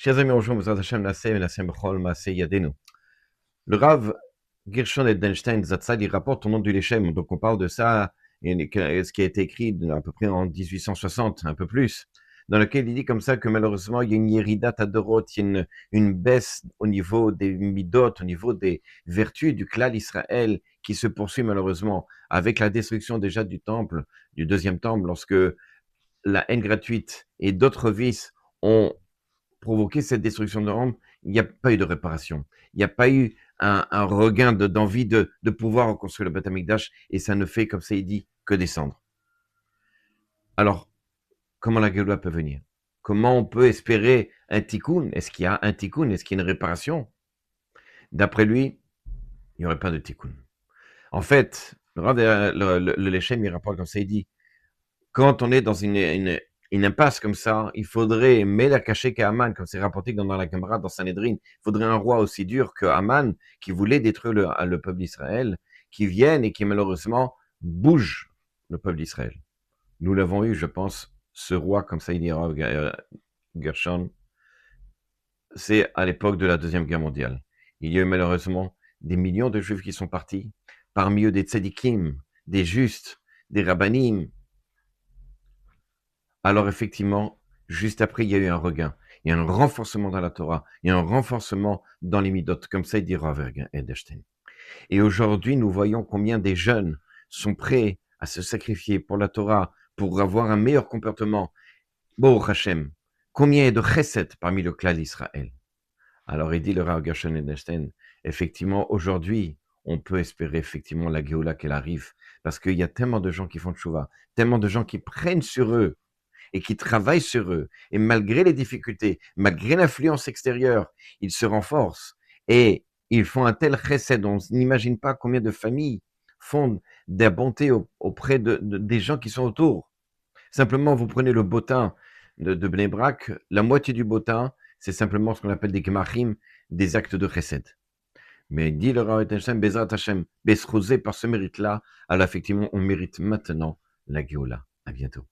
Chers amis, bonjour, Bezrat Hashem, Nasseh, Menasseh Bechol, Maaseh Yadenu. Le Rav Gershon Edelstein Zatzal, il rapporte au nom du Leshem, donc on parle de ça, ce qui a été écrit à peu près en 1860, un peu plus, dans lequel il dit comme ça que malheureusement, il y a une yeridat adorot, il y a une baisse au niveau des midot, au niveau des vertus du clan Israël, qui se poursuit malheureusement, avec la destruction déjà du temple, du deuxième temple, lorsque la haine gratuite et d'autres vices ont provoqué cette destruction de Rome, il n'y a pas eu de réparation. Il n'y a pas eu un regain d'envie de pouvoir reconstruire le Beth Amikdash, et ça ne fait, comme ça il dit, que descendre. Alors, comment la Géoula peut venir? Comment on peut espérer un tikkun? Est-ce qu'il y a un tikkun? Est-ce qu'il y a une réparation? D'après lui, il n'y aurait pas de tikkun. En fait, le Lechem, il rapporte comme ça, il dit, quand on est dans une impasse comme ça, il faudrait Melech caché qu'Aman, comme c'est rapporté dans la Gemara, dans Sanhedrin, il faudrait un roi aussi dur que Aman, qui voulait détruire le peuple d'Israël, qui vienne et qui malheureusement bouge le peuple d'Israël. Nous l'avons eu, je pense, ce roi, comme ça il dira Gershon, c'est à l'époque de la Deuxième Guerre mondiale. Il y a eu malheureusement des millions de Juifs qui sont partis, parmi eux des tzadikim, des justes, des rabbanim. Alors effectivement, juste après, il y a eu un regain. Il y a un renforcement dans la Torah, il y a un renforcement dans les Midot, comme ça il dit Rav Edelstein. Et aujourd'hui, nous voyons combien des jeunes sont prêts à se sacrifier pour la Torah, pour avoir un meilleur comportement. Baruch Hashem, combien il y a de chesed parmi le clan d'Israël. Alors il dit le Rav Gershon Edelstein, effectivement, aujourd'hui, on peut espérer effectivement la Géoula qu'elle arrive, parce qu'il y a tellement de gens qui font tchouva, tellement de gens qui prennent sur eux et qui travaillent sur eux. Et malgré les difficultés, malgré l'influence extérieure, ils se renforcent. Et ils font un tel chesed, on n'imagine pas combien de familles font de la bonté auprès des gens qui sont autour. Simplement, vous prenez le botin de Bnei Brak, la moitié du botin, c'est simplement ce qu'on appelle des gemachim, des actes de chesed. Mais dit le Rav Hashem, Bezrat Hashem, Besrouzé par ce mérite-là, alors effectivement, on mérite maintenant la Géoula. À bientôt.